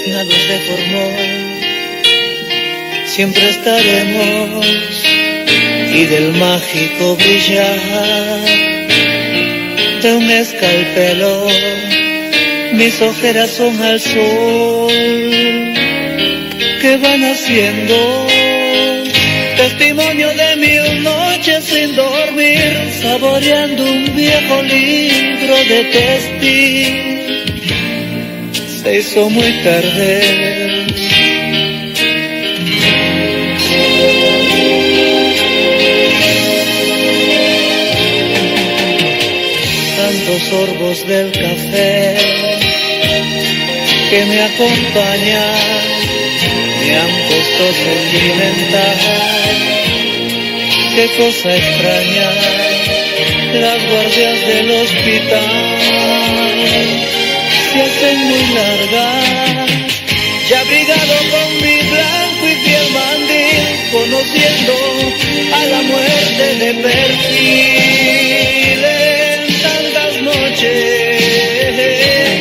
impregnados de formol, siempre estaremos, y del mágico brillar de un escalpelo, mis ojeras son al sol que van haciendo testimonio de 1000 noches sin dormir, saboreando un viejo libro de testigos. Se hizo muy tarde. Tantos sorbos del café que me acompañan me han puesto sentimental. Qué cosa extraña, las guardias del hospital se hacen muy largas, ya abrigado con mi blanco y fiel mandil, conociendo a la muerte de perfil en tantas noches.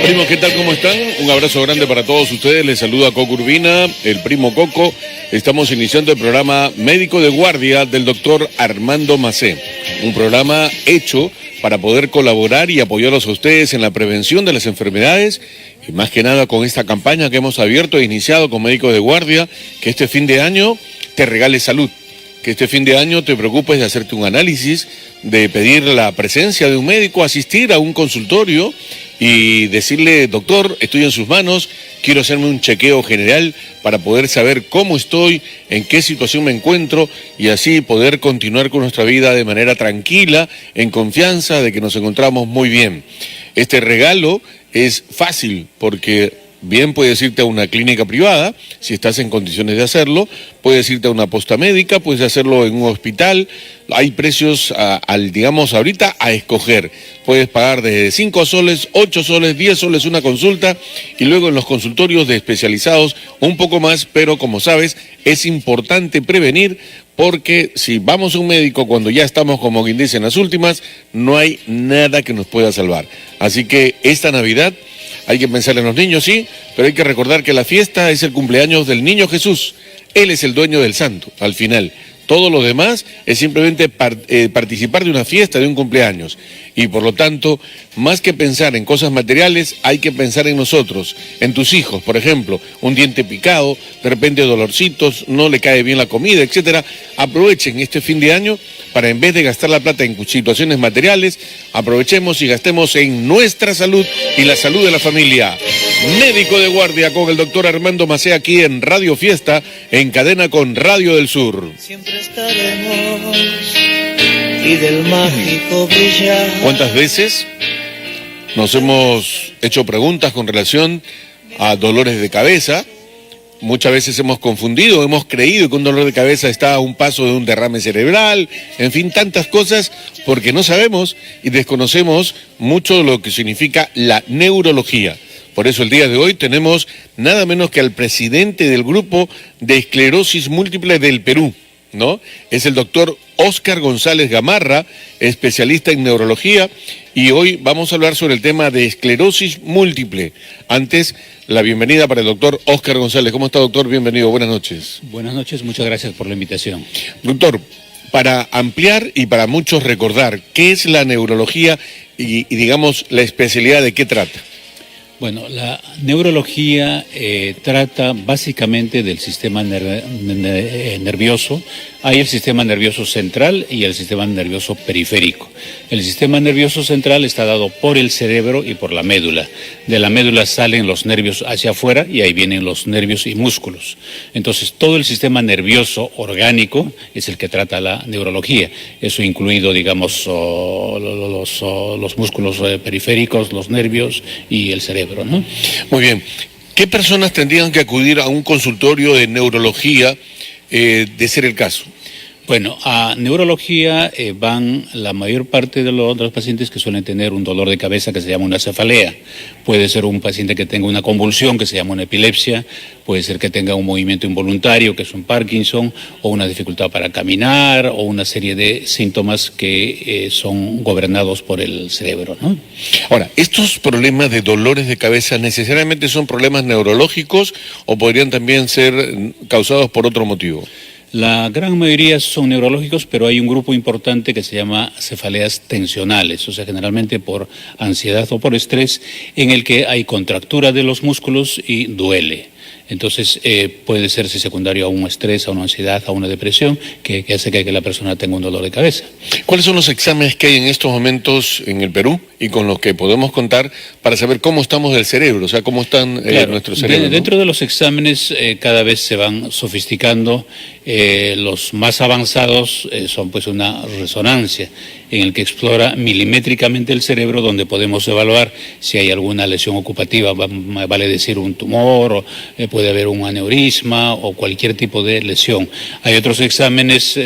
Primos, ¿qué tal? ¿Cómo están? Un abrazo grande para todos ustedes. Les saluda Coco Urbina, el primo Coco. Estamos iniciando el programa Médico de Guardia del doctor Armando Macé. Un programa hecho para poder colaborar y apoyarlos a ustedes en la prevención de las enfermedades y más que nada con esta campaña que hemos abierto e iniciado con Médicos de Guardia, que este fin de año te regale salud, que este fin de año te preocupes de hacerte un análisis, de pedir la presencia de un médico, asistir a un consultorio y decirle, doctor, estoy en sus manos, quiero hacerme un chequeo general para poder saber cómo estoy, en qué situación me encuentro y así poder continuar con nuestra vida de manera tranquila, en confianza de que nos encontramos muy bien. Este regalo es fácil porque bien puedes irte a una clínica privada, si estás en condiciones de hacerlo, puedes irte a una posta médica, puedes hacerlo en un hospital, hay precios, digamos, ahorita a escoger. Puedes pagar desde 5 soles, 8 soles, 10 soles una consulta y luego en los consultorios de especializados un poco más, pero como sabes, es importante prevenir porque si vamos a un médico cuando ya estamos, como quien dice, en las últimas, no hay nada que nos pueda salvar. Así que esta Navidad hay que pensar en los niños, sí, pero hay que recordar que la fiesta es el cumpleaños del niño Jesús. Él es el dueño del santo, al final. Todo lo demás es simplemente participar de una fiesta, de un cumpleaños. Y por lo tanto, más que pensar en cosas materiales, hay que pensar en nosotros, en tus hijos, por ejemplo, un diente picado, de repente dolorcitos, no le cae bien la comida, etcétera. Aprovechen este fin de año para, en vez de gastar la plata en situaciones materiales, aprovechemos y gastemos en nuestra salud y la salud de la familia. Médico de Guardia con el doctor Armando Macé aquí en Radio Fiesta, en cadena con Radio del Sur. Siempre estaremos, y del mágico brillar. ¿Cuántas veces nos hemos hecho preguntas con relación a dolores de cabeza? Muchas veces hemos confundido, hemos creído que un dolor de cabeza está a un paso de un derrame cerebral, en fin, tantas cosas, porque no sabemos y desconocemos mucho de lo que significa la neurología. Por eso el día de hoy tenemos nada menos que al presidente del grupo de esclerosis múltiple del Perú, ¿no? Es el doctor Óscar González Gamarra, especialista en neurología, y hoy vamos a hablar sobre el tema de esclerosis múltiple. Antes, la bienvenida para el doctor Óscar González. ¿Cómo está, doctor? Bienvenido, buenas noches. Buenas noches, muchas gracias por la invitación. Doctor, para ampliar y para muchos recordar, ¿qué es la neurología y digamos, la especialidad de qué trata? Bueno, la neurología trata básicamente del sistema nervioso. Hay el sistema nervioso central y el sistema nervioso periférico. El sistema nervioso central está dado por el cerebro y por la médula. De la médula salen los nervios hacia afuera y ahí vienen los nervios y músculos. Entonces, todo el sistema nervioso orgánico es el que trata la neurología. Eso incluido, digamos, los músculos periféricos, los nervios y el cerebro, ¿no? Muy bien. ¿Qué personas tendrían que acudir a un consultorio de neurología de ser el caso? Bueno, a neurología van la mayor parte de los pacientes que suelen tener un dolor de cabeza que se llama una cefalea. Puede ser un paciente que tenga una convulsión que se llama una epilepsia, puede ser que tenga un movimiento involuntario que es un Parkinson, o una dificultad para caminar, o una serie de síntomas que son gobernados por el cerebro, ¿no? Ahora, ¿estos problemas de dolores de cabeza necesariamente son problemas neurológicos o podrían también ser causados por otro motivo? La gran mayoría son neurológicos, pero hay un grupo importante que se llama cefaleas tensionales, o sea, generalmente por ansiedad o por estrés, en el que hay contractura de los músculos y duele. Entonces, puede ser secundario a un estrés, a una ansiedad, a una depresión, que hace que la persona tenga un dolor de cabeza. ¿Cuáles son los exámenes que hay en estos momentos en el Perú y con los que podemos contar para saber cómo estamos del cerebro, o sea, cómo están nuestros cerebros? Dentro de los exámenes cada vez se van sofisticando. Los más avanzados son pues una resonancia en el que explora milimétricamente el cerebro, donde podemos evaluar si hay alguna lesión ocupativa, vale decir un tumor, o puede haber un aneurisma o cualquier tipo de lesión. Hay otros exámenes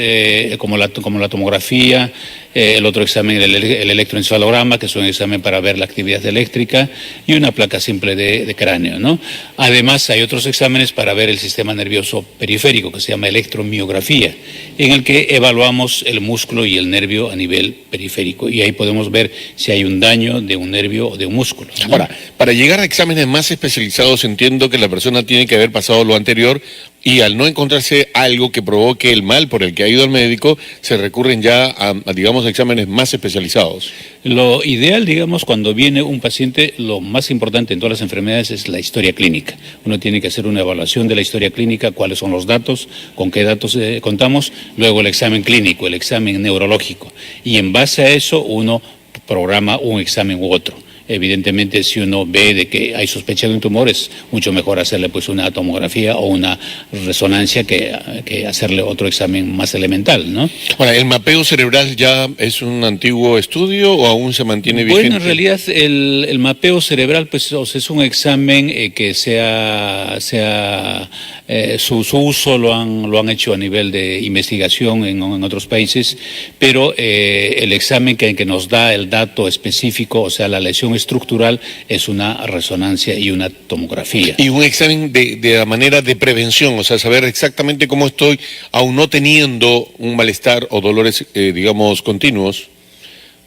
como la tomografía, el otro examen, el electroencefalograma, que es un examen para ver la actividad eléctrica, y una placa simple de cráneo, ¿no? Además, hay otros exámenes para ver el sistema nervioso periférico, que se llama electromiografía, en el que evaluamos el músculo y el nervio a nivel periférico, y ahí podemos ver si hay un daño de un nervio o de un músculo, ¿no? Ahora, para llegar a exámenes más especializados, entiendo que la persona tiene que haber pasado lo anterior, y al no encontrarse algo que provoque el mal por el que ha ido al médico, se recurren ya a digamos, exámenes más especializados. Lo ideal, digamos, cuando viene un paciente, lo más importante en todas las enfermedades es la historia clínica. Uno tiene que hacer una evaluación de la historia clínica, cuáles son los datos, con qué datos contamos, luego el examen clínico, el examen neurológico, y en base a eso uno programa un examen u otro. Evidentemente, si uno ve de que hay sospecha de un tumor, es mucho mejor hacerle pues una tomografía o una resonancia que hacerle otro examen más elemental, ¿no? Ahora, ¿el mapeo cerebral ya es un antiguo estudio o aún se mantiene vigente? Bueno, en realidad el mapeo cerebral pues es un examen que su uso lo han hecho a nivel de investigación en otros países, pero el examen que nos da el dato específico, o sea, la lesión estructural, es una resonancia y una tomografía. Y un examen de la manera de prevención, o sea, saber exactamente cómo estoy, aún no teniendo un malestar o dolores, digamos, continuos.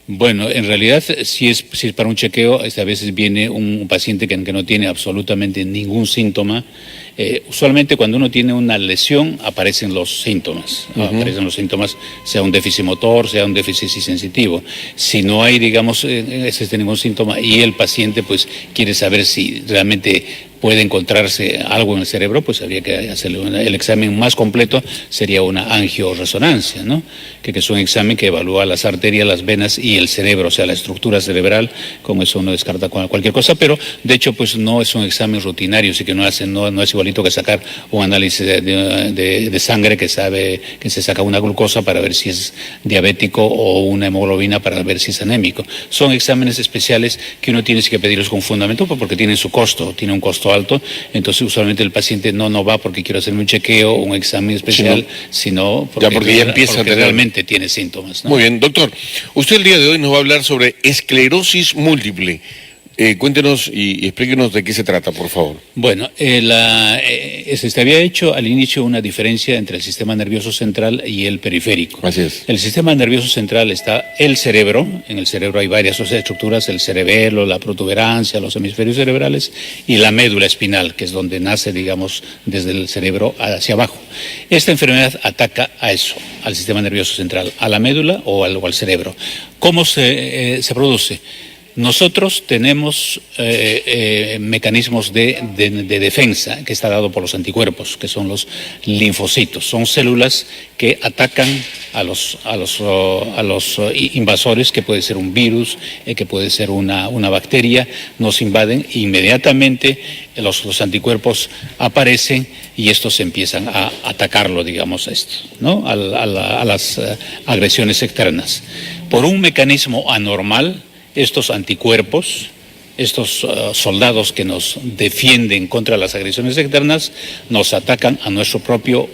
Bueno, en realidad, si es para un chequeo, a veces viene un paciente que no tiene absolutamente ningún síntoma. Usualmente cuando uno tiene una lesión aparecen los síntomas, aparecen los síntomas, sea un déficit motor, sea un déficit sensitivo. Si no hay, digamos, ningún síntoma y el paciente pues quiere saber si realmente puede encontrarse algo en el cerebro, pues habría que hacerle el examen más completo, sería una angioresonancia, ¿no? Que es un examen que evalúa las arterias, las venas y el cerebro, o sea, la estructura cerebral. Con eso uno descarta cualquier cosa, pero de hecho pues no es un examen rutinario, así que no es igualito que sacar un análisis de sangre que se saca una glucosa para ver si es diabético o una hemoglobina para ver si es anémico. Son exámenes especiales que uno tiene que pedirlos con fundamento porque tienen su costo, tiene un costo alto. Entonces usualmente el paciente no va porque quiere hacerme un chequeo o un examen especial, sino porque ya empieza a tener... realmente tiene síntomas, ¿no? Muy bien, doctor. Usted el día de hoy nos va a hablar sobre esclerosis múltiple. Cuéntenos y explíquenos de qué se trata, por favor. Bueno, se había hecho al inicio una diferencia entre el sistema nervioso central y el periférico. Así es. El sistema nervioso central está el cerebro. En el cerebro hay varias estructuras: el cerebelo, la protuberancia, los hemisferios cerebrales y la médula espinal, que es donde nace, digamos, desde el cerebro hacia abajo. Esta enfermedad ataca a eso, al sistema nervioso central, a la médula o al cerebro. ¿Cómo se produce? Nosotros tenemos mecanismos de defensa que está dado por los anticuerpos, que son los linfocitos. Son células que atacan a los invasores, que puede ser un virus, que puede ser una bacteria. Nos invaden e inmediatamente los anticuerpos aparecen y estos empiezan a atacarlo, digamos, ¿no? a las agresiones externas. Por un mecanismo anormal, estos anticuerpos, estos soldados que nos defienden contra las agresiones externas, nos atacan a nuestro propio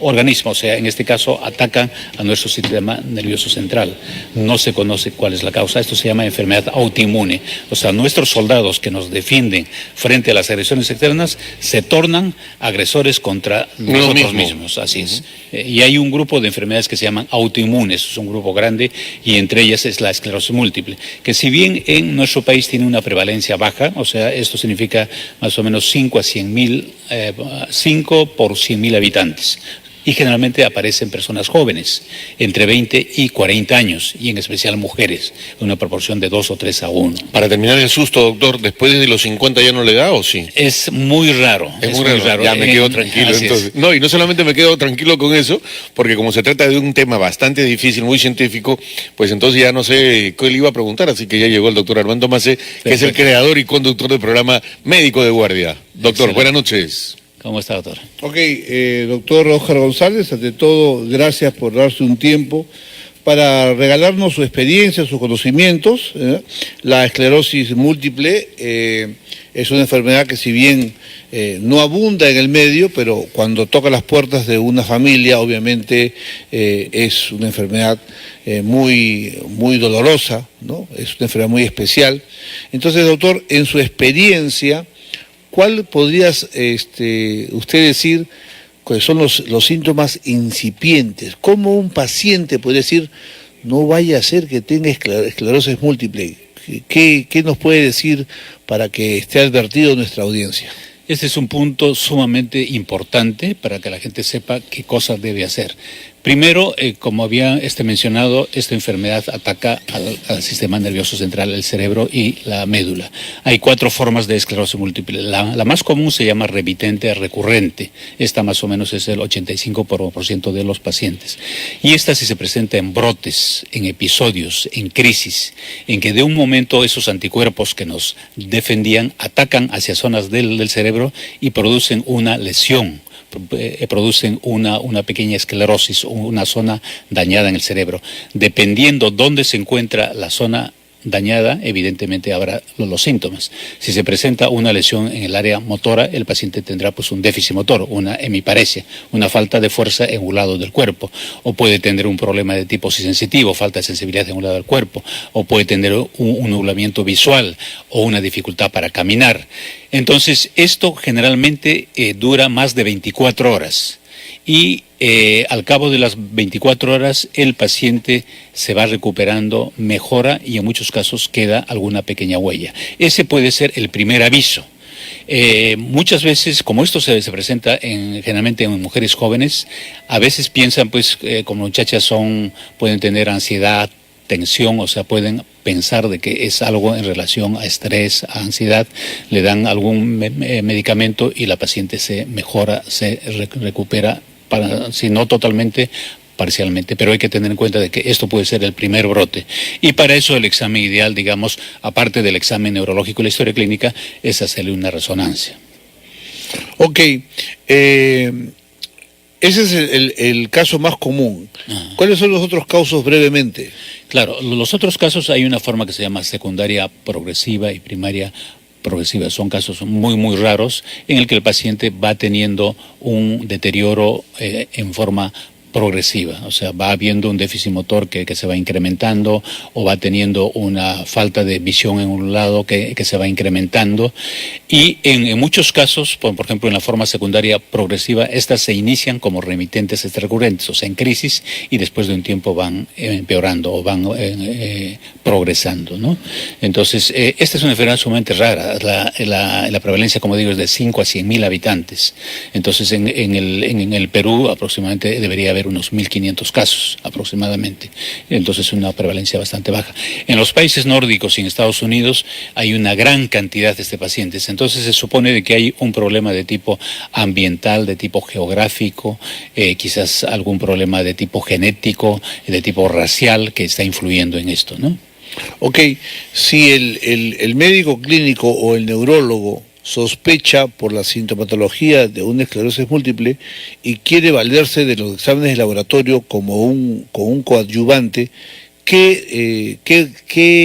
organismo, o sea, en este caso atacan a nuestro sistema nervioso central. No se conoce cuál es la causa. Esto se llama enfermedad autoinmune. O sea, nuestros soldados que nos defienden frente a las agresiones externas se tornan agresores contra nosotros mismos. Así es. Y hay un grupo de enfermedades que se llaman autoinmunes, es un grupo grande, y entre ellas es la esclerosis múltiple, que si bien en nuestro país tiene una prevalencia baja, o sea, esto significa más o menos 5 a 100.000, 5 por 100.000 habitantes. Y generalmente aparecen personas jóvenes, entre 20 y 40 años, y en especial mujeres, en una proporción de 2 o 3 a 1. Para terminar el susto, doctor, ¿después de los 50 ya no le da o sí? Es muy raro. Es muy raro. Ya me quedo tranquilo entonces. No, y no solamente me quedo tranquilo con eso, porque como se trata de un tema bastante difícil, muy científico, pues entonces ya no sé qué le iba a preguntar, así que ya llegó el doctor Armando Macé, que es el creador y conductor del programa Médico de Guardia. Doctor, Excelente. Buenas noches. ¿Cómo está, doctor? Ok, doctor Óscar González, ante todo, gracias por darse un tiempo para regalarnos su experiencia, sus conocimientos. La esclerosis múltiple es una enfermedad que si bien no abunda en el medio, pero cuando toca las puertas de una familia, obviamente es una enfermedad muy, muy dolorosa, ¿no? Es una enfermedad muy especial. Entonces, doctor, en su experiencia, ¿cuál podrías usted decir que son los síntomas incipientes? ¿Cómo un paciente puede decir, no vaya a ser que tenga esclerosis múltiple? ¿Qué nos puede decir para que esté advertido nuestra audiencia? Este es un punto sumamente importante para que la gente sepa qué cosas debe hacer. Primero, como había mencionado, esta enfermedad ataca al sistema nervioso central, el cerebro y la médula. Hay 4 formas de esclerosis múltiple. La más común se llama remitente recurrente. Esta más o menos es el 85% de los pacientes. Y esta sí se presenta en brotes, en episodios, en crisis, en que de un momento esos anticuerpos que nos defendían atacan hacia zonas del cerebro y producen una lesión. Producen una pequeña esclerosis, una zona dañada en el cerebro. Dependiendo dónde se encuentra la zona dañada, evidentemente habrá los síntomas. Si se presenta una lesión en el área motora, el paciente tendrá pues un déficit motor, una hemiparesia, una falta de fuerza en un lado del cuerpo, o puede tener un problema de tipo sensitivo, falta de sensibilidad en un lado del cuerpo, o puede tener un nublamiento visual o una dificultad para caminar. Entonces, esto generalmente dura más de 24 horas. Y al cabo de las 24 horas el paciente se va recuperando, mejora y en muchos casos queda alguna pequeña huella. Ese puede ser el primer aviso. Muchas veces, como esto se presenta generalmente en mujeres jóvenes, a veces piensan, pues, como muchachas pueden tener ansiedad, tensión, o sea, pueden pensar de que es algo en relación a estrés, a ansiedad, le dan algún medicamento y la paciente se mejora, se recupera, si no totalmente, parcialmente, pero hay que tener en cuenta de que esto puede ser el primer brote. Y para eso el examen ideal, digamos, aparte del examen neurológico y la historia clínica, es hacerle una resonancia. Ok, ese es el caso más común. ¿Cuáles son los otros casos brevemente? Claro, los otros casos hay una forma que se llama secundaria progresiva y primaria progresiva. Son casos muy, muy raros en el que el paciente va teniendo un deterioro en forma progresiva, o sea, va habiendo un déficit motor que se va incrementando o va teniendo una falta de visión en un lado que se va incrementando y en muchos casos, por ejemplo en la forma secundaria progresiva, estas se inician como remitentes recurrentes, o sea, en crisis y después de un tiempo van empeorando o van progresando, ¿no? Entonces, esta es una enfermedad sumamente rara, la prevalencia, como digo, es de 5 a 100.000 habitantes, entonces en el Perú aproximadamente debería haber unos 1.500 casos aproximadamente, entonces una prevalencia bastante baja. En los países nórdicos y en Estados Unidos hay una gran cantidad de pacientes, entonces se supone de que hay un problema de tipo ambiental, de tipo geográfico, quizás algún problema de tipo genético, de tipo racial que está influyendo en esto, ¿no? Ok, si el médico clínico o el neurólogo sospecha por la sintomatología de una esclerosis múltiple y quiere valerse de los exámenes de laboratorio como un coadyuvante, ¿Qué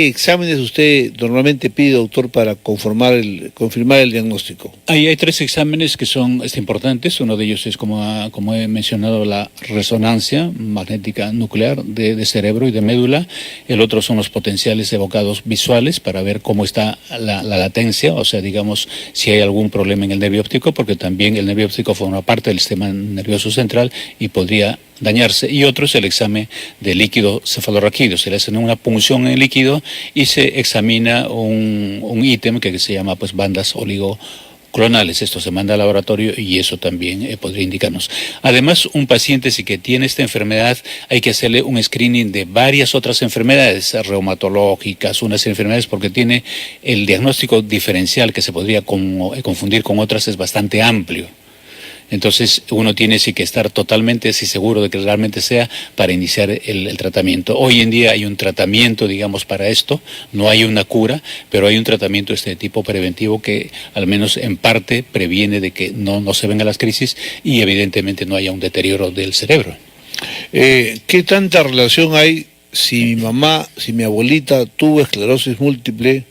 exámenes usted normalmente pide, doctor, para confirmar el diagnóstico? Hay tres exámenes que son importantes. Uno de ellos es, como he mencionado, la resonancia magnética nuclear de cerebro y de médula. El otro son los potenciales evocados visuales para ver cómo está la latencia, o sea, digamos, si hay algún problema en el nervio óptico, porque también el nervio óptico forma parte del sistema nervioso central y podría dañarse. Y otro es el examen de líquido cefalorraquídeo. Se le hace una punción en el líquido y se examina un ítem que se llama pues bandas oligoclonales. Esto se manda al laboratorio y eso también podría indicarnos. Además, un paciente si que tiene esta enfermedad hay que hacerle un screening de varias otras enfermedades reumatológicas, unas enfermedades porque tiene el diagnóstico diferencial que se podría confundir con otras, es bastante amplio. Entonces uno tiene sí que estar totalmente seguro de que realmente sea para iniciar el tratamiento. Hoy en día hay un tratamiento, digamos, para esto, no hay una cura, pero hay un tratamiento de este tipo preventivo que al menos en parte previene de que no se vengan las crisis y evidentemente no haya un deterioro del cerebro. ¿Qué tanta relación hay si mi abuelita tuvo esclerosis múltiple?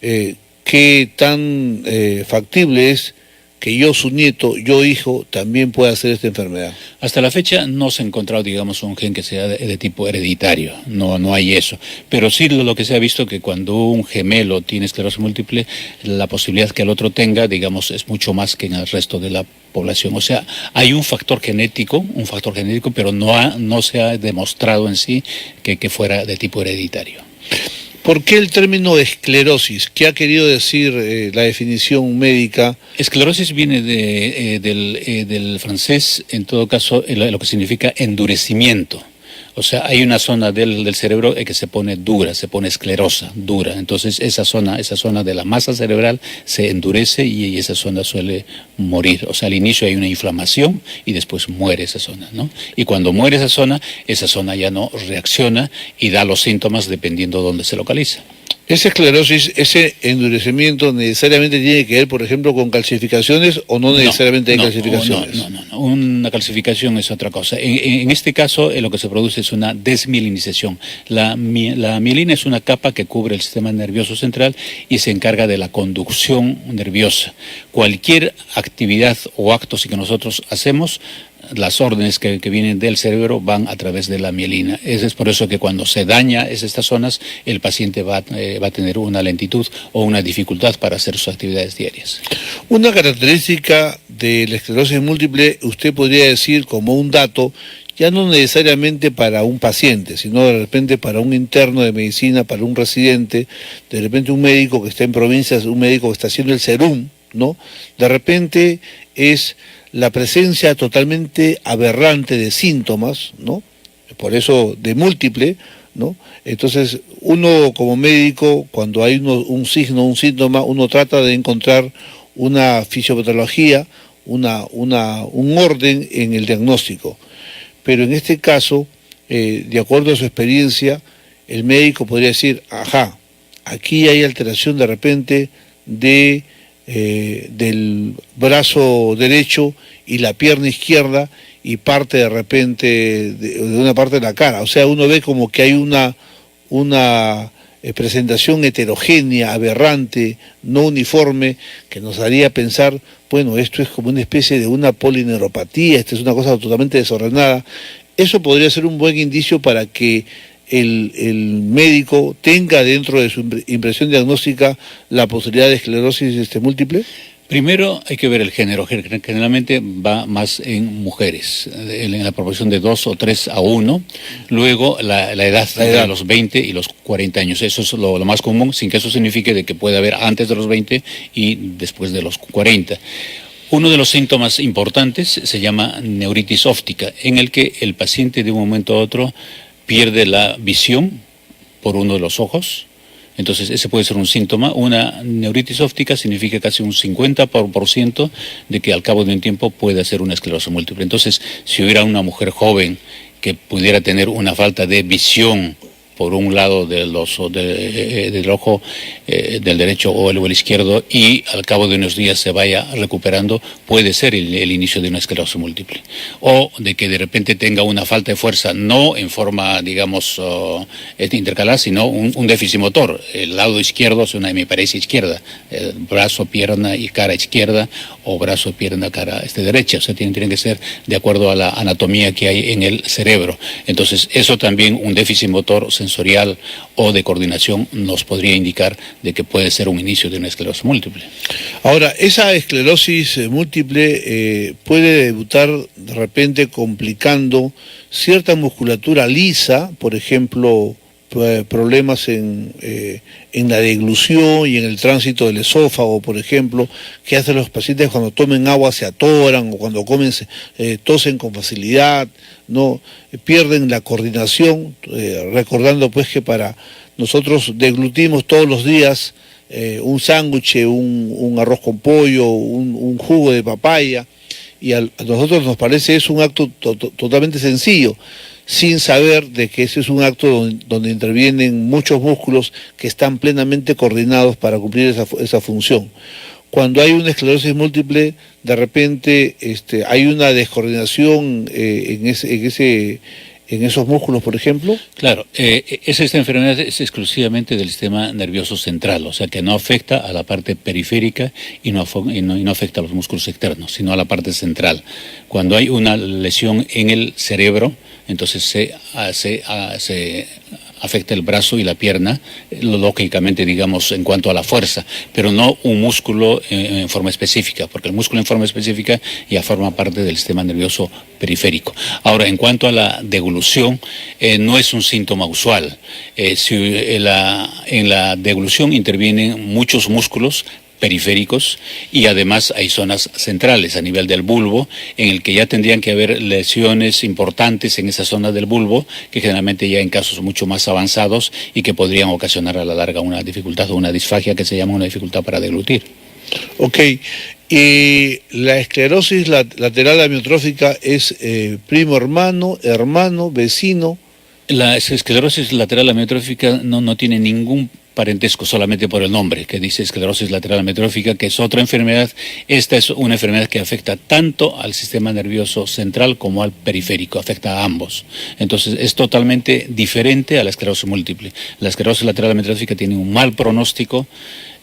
¿Qué tan factible es que yo, su nieto, yo, hijo, también pueda hacer esta enfermedad? Hasta la fecha no se ha encontrado, digamos, un gen que sea de tipo hereditario, no hay eso. Pero sí lo que se ha visto que cuando un gemelo tiene esclerosis múltiple, la posibilidad que el otro tenga, digamos, es mucho más que en el resto de la población. O sea, hay un factor genético, pero no se ha demostrado en sí que fuera de tipo hereditario. ¿Por qué el término esclerosis? ¿Qué ha querido decir la definición médica? Esclerosis viene del francés, en todo caso, lo que significa endurecimiento. O sea, hay una zona del cerebro que se pone dura, se pone esclerosa, dura. Entonces esa zona de la masa cerebral se endurece y esa zona suele morir. O sea, al inicio hay una inflamación y después muere esa zona, ¿no? Y cuando muere esa zona ya no reacciona y da los síntomas dependiendo de dónde se localiza. ¿Esa esclerosis, ese endurecimiento necesariamente tiene que ver, por ejemplo, con calcificaciones o no necesariamente hay calcificaciones? No. Una calcificación es otra cosa. En este caso, lo que se produce es una desmielinización. La mielina es una capa que cubre el sistema nervioso central y se encarga de la conducción nerviosa. Cualquier actividad o actos que nosotros hacemos, las órdenes que vienen del cerebro van a través de la mielina. Es por eso que cuando se daña estas zonas, el paciente va a tener una lentitud o una dificultad para hacer sus actividades diarias. Una característica de la esclerosis múltiple, usted podría decir como un dato, ya no necesariamente para un paciente, sino de repente para un interno de medicina, para un residente, de repente un médico que está en provincias, un médico que está haciendo el serum, ¿no? De repente es la presencia totalmente aberrante de síntomas, ¿no? Por eso de múltiple, ¿no? Entonces, uno como médico, cuando hay un signo, un síntoma, uno trata de encontrar una fisiopatología, un orden en el diagnóstico. Pero en este caso, de acuerdo a su experiencia, el médico podría decir, ajá, aquí hay alteración de repente del brazo derecho y la pierna izquierda y parte de repente de una parte de la cara. O sea, uno ve como que hay una presentación heterogénea, aberrante, no uniforme, que nos haría pensar, bueno, esto es como una especie de una polineuropatía, esto es una cosa totalmente desordenada. Eso podría ser un buen indicio para que el médico tenga dentro de su impresión diagnóstica la posibilidad de esclerosis múltiple. Primero hay que ver el género, generalmente va más en mujeres, en la proporción de 2 o 3 a 1, luego la edad de los 20 y los 40 años, eso es lo más común, sin que eso signifique de que pueda haber antes de los 20 y después de los 40. Uno de los síntomas importantes se llama neuritis óptica, en el que el paciente de un momento a otro pierde la visión por uno de los ojos. Entonces ese puede ser un síntoma. Una neuritis óptica significa casi un 50% de que al cabo de un tiempo puede hacer una esclerosis múltiple. Entonces, si hubiera una mujer joven que pudiera tener una falta de visión por un lado del ojo del derecho o el izquierdo, y al cabo de unos días se vaya recuperando, puede ser el inicio de una esclerosis múltiple. O de que de repente tenga una falta de fuerza, no en forma, digamos, intercalar, sino un déficit motor. El lado izquierdo es una hemiparesia izquierda, el brazo, pierna y cara izquierda, o brazo, pierna, cara derecha. O sea, tienen que ser de acuerdo a la anatomía que hay en el cerebro. Entonces, eso también, un déficit motor sensorial o de coordinación, nos podría indicar de que puede ser un inicio de una esclerosis múltiple. Ahora, esa esclerosis múltiple puede debutar de repente complicando cierta musculatura lisa, por ejemplo, problemas en la deglución y en el tránsito del esófago, por ejemplo, que hacen los pacientes cuando tomen agua se atoran, o cuando comen tosen con facilidad, no pierden la coordinación, recordando pues que para nosotros deglutimos todos los días un sándwich, un arroz con pollo, un jugo de papaya, y a nosotros nos parece es un acto totalmente sencillo, sin saber de que ese es un acto donde intervienen muchos músculos que están plenamente coordinados para cumplir esa función. Cuando hay una esclerosis múltiple, de repente hay una descoordinación en esos músculos, por ejemplo. Claro, esta enfermedad es exclusivamente del sistema nervioso central, o sea que no afecta a la parte periférica y no afecta a los músculos externos, sino a la parte central. Cuando hay una lesión en el cerebro, entonces se afecta el brazo y la pierna, lógicamente, digamos, en cuanto a la fuerza, pero no un músculo en forma específica, porque el músculo en forma específica ya forma parte del sistema nervioso periférico. Ahora, en cuanto a la deglución, no es un síntoma usual. En la deglución intervienen muchos músculos periféricos, y además hay zonas centrales a nivel del bulbo en el que ya tendrían que haber lesiones importantes en esa zona del bulbo, que generalmente ya en casos mucho más avanzados y que podrían ocasionar a la larga una dificultad o una disfagia que se llama una dificultad para deglutir. Ok, y la esclerosis lateral amiotrófica es primo hermano, vecino. La esclerosis lateral amiotrófica no tiene ningún parentesco, solamente por el nombre, que dice esclerosis lateral amiotrófica, que es otra enfermedad. Esta es una enfermedad que afecta tanto al sistema nervioso central como al periférico, afecta a ambos. Entonces es totalmente diferente a la esclerosis múltiple. La esclerosis lateral amiotrófica tiene un mal pronóstico,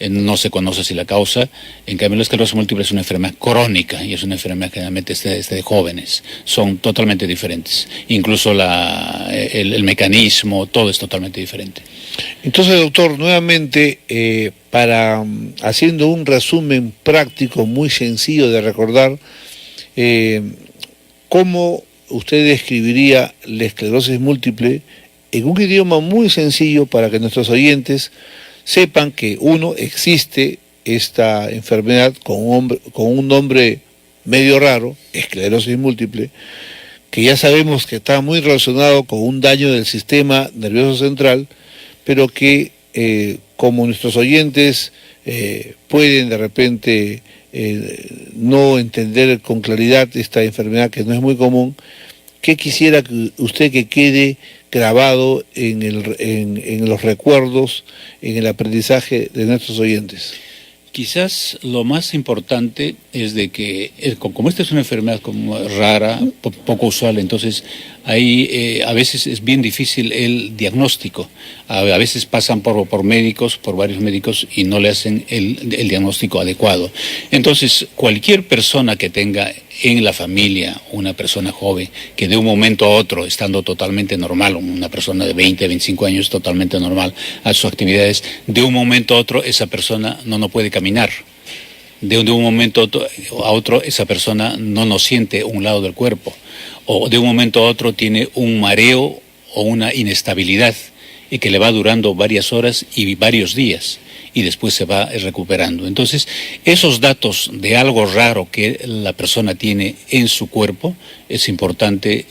no se conoce si la causa. En cambio, la esclerosis múltiple es una enfermedad crónica y es una enfermedad que generalmente de jóvenes. Son totalmente diferentes. Incluso el mecanismo, todo es totalmente diferente. Entonces, doctor, nuevamente, haciendo un resumen práctico muy sencillo de recordar, ¿cómo usted describiría la esclerosis múltiple en un idioma muy sencillo para que nuestros oyentes sepan que, uno, existe esta enfermedad con un nombre medio raro, esclerosis múltiple, que ya sabemos que está muy relacionado con un daño del sistema nervioso central, pero que como nuestros oyentes pueden de repente no entender con claridad esta enfermedad que no es muy común, ¿qué quisiera que usted que quede grabado en los recuerdos, en el aprendizaje de nuestros oyentes? Quizás lo más importante es de que, como esta es una enfermedad como rara, poco usual, entonces ahí a veces es bien difícil el diagnóstico. A veces pasan por médicos, por varios médicos, y no le hacen el diagnóstico adecuado. Entonces, cualquier persona que tenga en la familia una persona joven que de un momento a otro, estando totalmente normal, una persona de 20, 25 años totalmente normal a sus actividades, de un momento a otro esa persona no puede caminar. De un momento a otro esa persona no siente un lado del cuerpo, o de un momento a otro tiene un mareo o una inestabilidad y que le va durando varias horas y varios días, y después se va recuperando. Entonces, esos datos de algo raro que la persona tiene en su cuerpo, es importante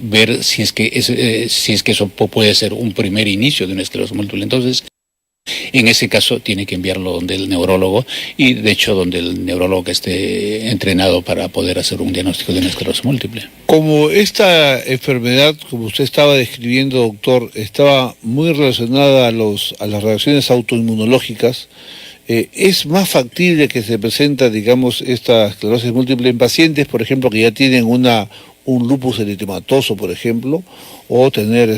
ver si es que eso puede ser un primer inicio de una esclerosis múltiple. Entonces, En ese caso tiene que enviarlo donde el neurólogo y de hecho donde el neurólogo que esté entrenado para poder hacer un diagnóstico de una esclerosis múltiple. Como esta enfermedad, como usted estaba describiendo, doctor, estaba muy relacionada a las reacciones autoinmunológicas, ¿es más factible que se presenta, digamos, esta esclerosis múltiple en pacientes, por ejemplo, que ya tienen un lupus eritematoso, por ejemplo, o tener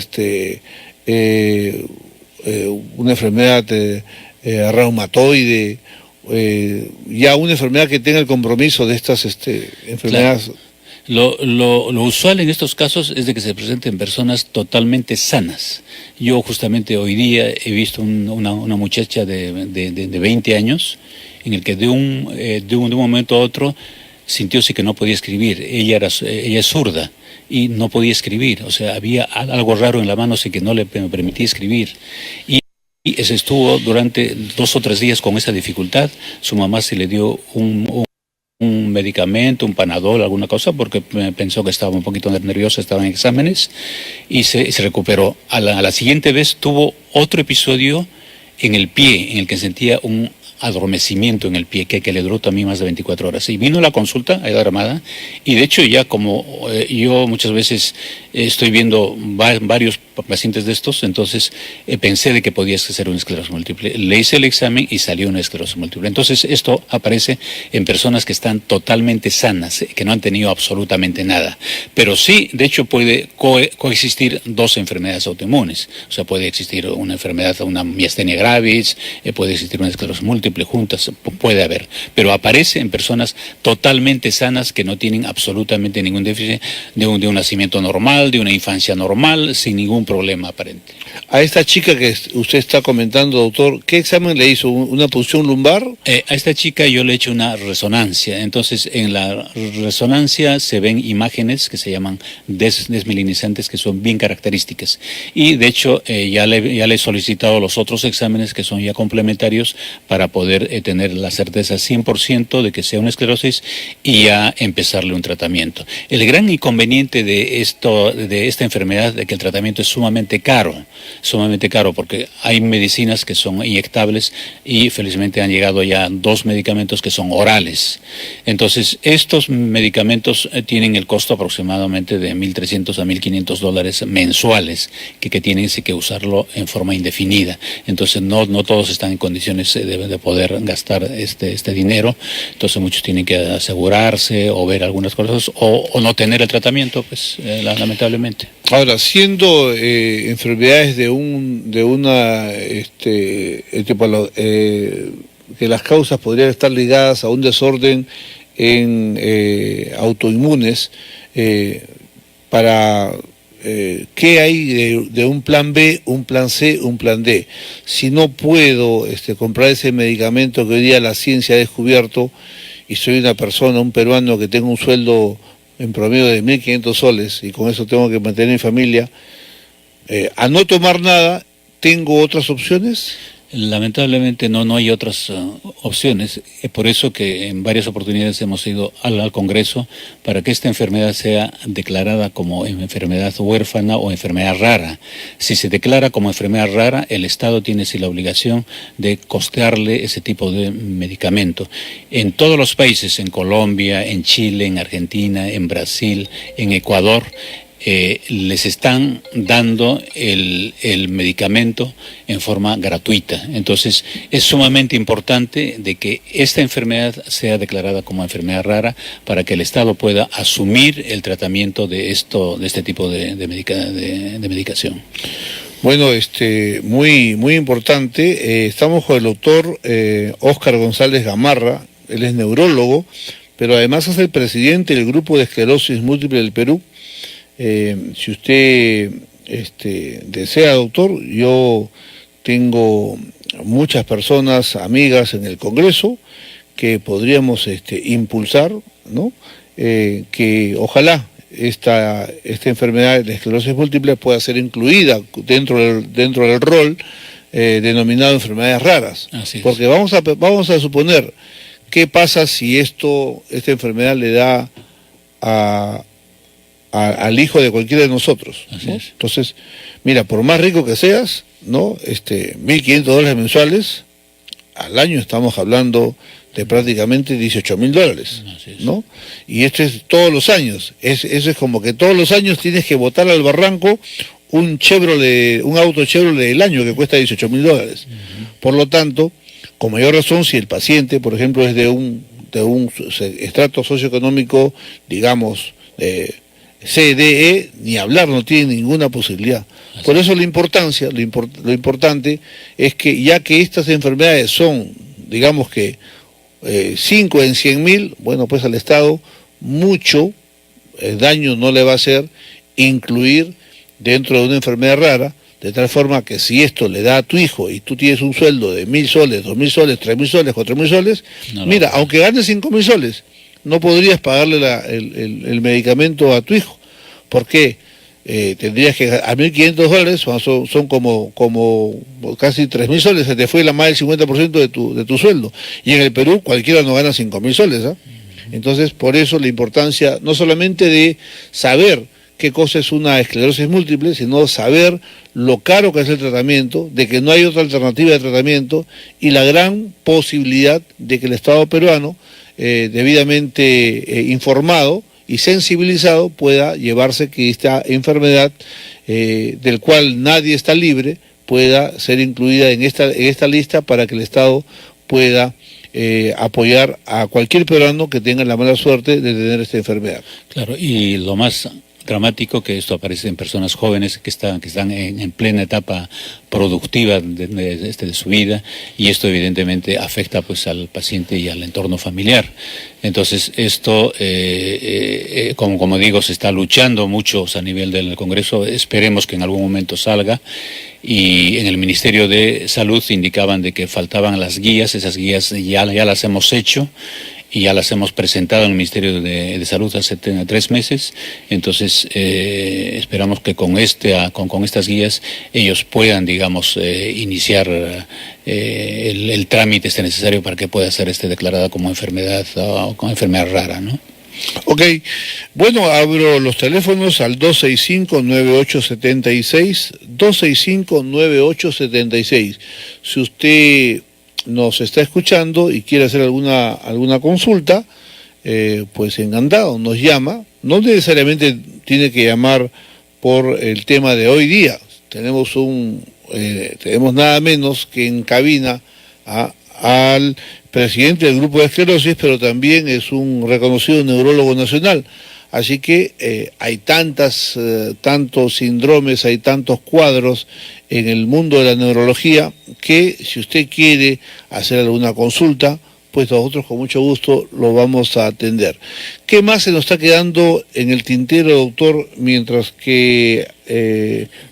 una enfermedad reumatoide, ya una enfermedad que tenga el compromiso de estas enfermedades? Claro. Lo usual en estos casos es de que se presenten personas totalmente sanas. Yo justamente hoy día he visto una muchacha de 20 años en el que de un momento a otro sintióse que no podía escribir. Ella es zurda y no podía escribir, o sea, había algo raro en la mano que no le permitía escribir. Y se estuvo durante 2 o 3 días con esa dificultad. Su mamá se le dio un medicamento, un Panadol, alguna cosa, porque pensó que estaba un poquito nerviosa, estaba en exámenes, y se recuperó. A la siguiente vez tuvo otro episodio en el pie, en el que sentía un adormecimiento en el pie, que le duró también más de 24 horas. Y vino a la consulta a Edad Armada, y de hecho ya como yo muchas veces estoy viendo varios pacientes de estos, entonces pensé de que podía ser una esclerosis múltiple. Le hice el examen y salió una esclerosis múltiple. Entonces esto aparece en personas que están totalmente sanas, que no han tenido absolutamente nada. Pero sí, de hecho puede coexistir 2 enfermedades autoinmunes. O sea, puede existir una enfermedad, una miastenia gravis, puede existir una esclerosis múltiple juntas, puede haber. Pero aparece en personas totalmente sanas que no tienen absolutamente ningún déficit de un nacimiento normal, de una infancia normal, sin ningún problema aparente. A esta chica que usted está comentando, doctor, ¿qué examen le hizo? ¿Una punción lumbar? A esta chica yo le he hecho una resonancia. Entonces, en la resonancia se ven imágenes que se llaman desmelinizantes, que son bien características. Y de hecho, ya le he solicitado los otros exámenes que son ya complementarios para poder tener la certeza 100% de que sea una esclerosis y ya empezarle un tratamiento. El gran inconveniente de esta enfermedad es que el tratamiento es sumamente caro porque hay medicinas que son inyectables y felizmente han llegado ya 2 medicamentos que son orales. Entonces, estos medicamentos tienen el costo aproximadamente de $1,300 a $1,500 mensuales, que tienen que usarlo en forma indefinida. Entonces, no todos están en condiciones de poder gastar este dinero. Entonces, muchos tienen que asegurarse o ver algunas cosas o no tener el tratamiento, pues lamentablemente. Ahora, siendo enfermedades que las causas podrían estar ligadas a un desorden en autoinmunes, ¿qué hay de un plan B, un plan C, un plan D? Si no puedo comprar ese medicamento que hoy día la ciencia ha descubierto y soy una persona, un peruano que tengo un sueldo en promedio de 1.500 soles y con eso tengo que mantener mi familia, a no tomar nada, ¿tengo otras opciones? Lamentablemente no hay otras opciones. Es por eso que en varias oportunidades hemos ido al Congreso para que esta enfermedad sea declarada como enfermedad huérfana o enfermedad rara. Si se declara como enfermedad rara, el Estado tiene la obligación de costearle ese tipo de medicamento. En todos los países, en Colombia, en Chile, en Argentina, en Brasil, en Ecuador, les están dando el medicamento en forma gratuita. Entonces, es sumamente importante de que esta enfermedad sea declarada como enfermedad rara para que el Estado pueda asumir el tratamiento de este tipo de medicación. Bueno, muy importante. Estamos con el doctor Óscar González Gamarra. Él es neurólogo, pero además es el presidente del Grupo de Esclerosis Múltiple del Perú. Si usted desea, doctor, yo tengo muchas personas, amigas en el Congreso, que podríamos impulsar, ¿no? Que ojalá esta enfermedad de esclerosis múltiple pueda ser incluida dentro del rol denominado enfermedades raras. Así es. Porque vamos a suponer, ¿qué pasa si esta enfermedad le da a al hijo de cualquiera de nosotros, ¿no? Entonces, mira, por más rico que seas, ¿no? $1.500 mensuales, al año estamos hablando de prácticamente $18.000, ¿no? Y esto es todos los años. Eso es como que todos los años tienes que botar al barranco un auto Chevrolet del año que cuesta $18.000. Por lo tanto, con mayor razón, si el paciente, por ejemplo, es de un estrato socioeconómico, digamos, C, D, E, ni hablar, no tiene ninguna posibilidad. Por eso lo importante es que, ya que estas enfermedades son, digamos que 5 en 100.000, bueno, pues al Estado mucho daño no le va a hacer incluir dentro de una enfermedad rara, de tal forma que si esto le da a tu hijo y tú tienes un sueldo de 1.000 soles, 2.000 soles, 3.000 soles, 4.000 soles, mira, aunque ganes 5.000 soles, no podrías pagarle el medicamento a tu hijo. ¿Por qué? Tendrías que, a $1.500 son como casi 3.000 soles, se te fue más del 50% de tu sueldo. Y en el Perú cualquiera no gana 5.000 soles, ¿eh? Entonces, por eso la importancia no solamente de saber qué cosa es una esclerosis múltiple, sino saber lo caro que es el tratamiento, de que no hay otra alternativa de tratamiento y la gran posibilidad de que el Estado peruano, debidamente informado y sensibilizado, pueda llevarse que esta enfermedad, del cual nadie está libre, pueda ser incluida en esta lista para que el Estado pueda apoyar a cualquier peruano que tenga la mala suerte de tener esta enfermedad. Claro, y lo más dramático que esto aparece en personas jóvenes que están en plena etapa productiva de su vida, y esto evidentemente afecta pues al paciente y al entorno familiar. Entonces esto, como digo, se está luchando mucho a nivel del Congreso. Esperemos que en algún momento salga. Y en el Ministerio de Salud indicaban de que faltaban las guías. Esas guías ya las hemos hecho y ya las hemos presentado en el Ministerio de Salud hace 3 meses. Entonces esperamos que con estas guías ellos puedan, digamos, iniciar el trámite necesario para que pueda ser declarada como enfermedad rara, ¿no? Ok, bueno, abro los teléfonos al 265-9876, 265-9876. Si usted nos está escuchando y quiere hacer alguna consulta, pues encantado, nos llama. No necesariamente tiene que llamar por el tema de hoy día. Tenemos nada menos que en cabina al presidente del grupo de esclerosis, pero también es un reconocido neurólogo nacional. Así que hay tantos síndromes, hay tantos cuadros en el mundo de la neurología que si usted quiere hacer alguna consulta, pues nosotros con mucho gusto lo vamos a atender. ¿Qué más se nos está quedando en el tintero, doctor, mientras que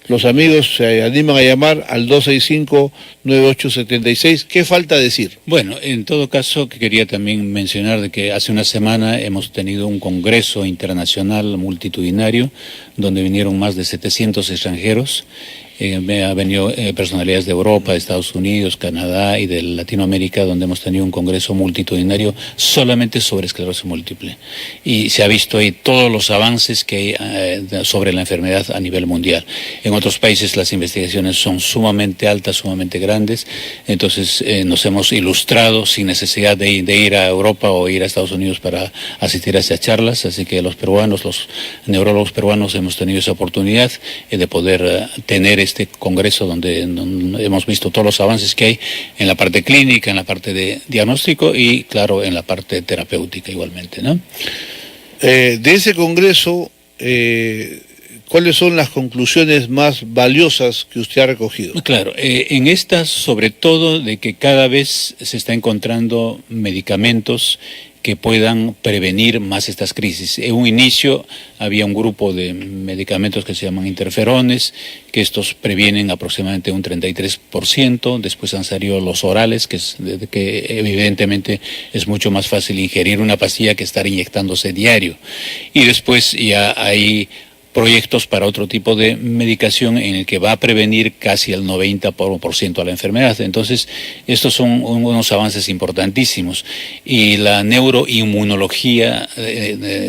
los amigos se animan a llamar al 265-9876? ¿Qué falta decir? Bueno, en todo caso, que quería también mencionar de que hace una semana hemos tenido un congreso internacional multitudinario donde vinieron más de 700 extranjeros. Ha venido personalidades de Europa, de Estados Unidos, Canadá y de Latinoamérica, donde hemos tenido un congreso multitudinario solamente sobre esclerosis múltiple. Y se ha visto ahí todos los avances que hay sobre la enfermedad a nivel mundial. En otros países las investigaciones son sumamente altas, sumamente grandes, entonces nos hemos ilustrado sin necesidad de ir a Europa o ir a Estados Unidos para asistir a esas charlas, así que los neurólogos peruanos hemos tenido esa oportunidad de poder tener este congreso donde hemos visto todos los avances que hay en la parte clínica, en la parte de diagnóstico y, claro, en la parte terapéutica igualmente, ¿no? De ese congreso, ¿cuáles son las conclusiones más valiosas que usted ha recogido? Claro, en estas, sobre todo, de que cada vez se está encontrando medicamentos que puedan prevenir más estas crisis. En un inicio había un grupo de medicamentos que se llaman interferones, que estos previenen aproximadamente un 33%, después han salido los orales, que evidentemente es mucho más fácil ingerir una pastilla que estar inyectándose diario. Y después ya hay proyectos para otro tipo de medicación en el que va a prevenir casi el 90% a la enfermedad. Entonces, estos son unos avances importantísimos. Y la neuroinmunología,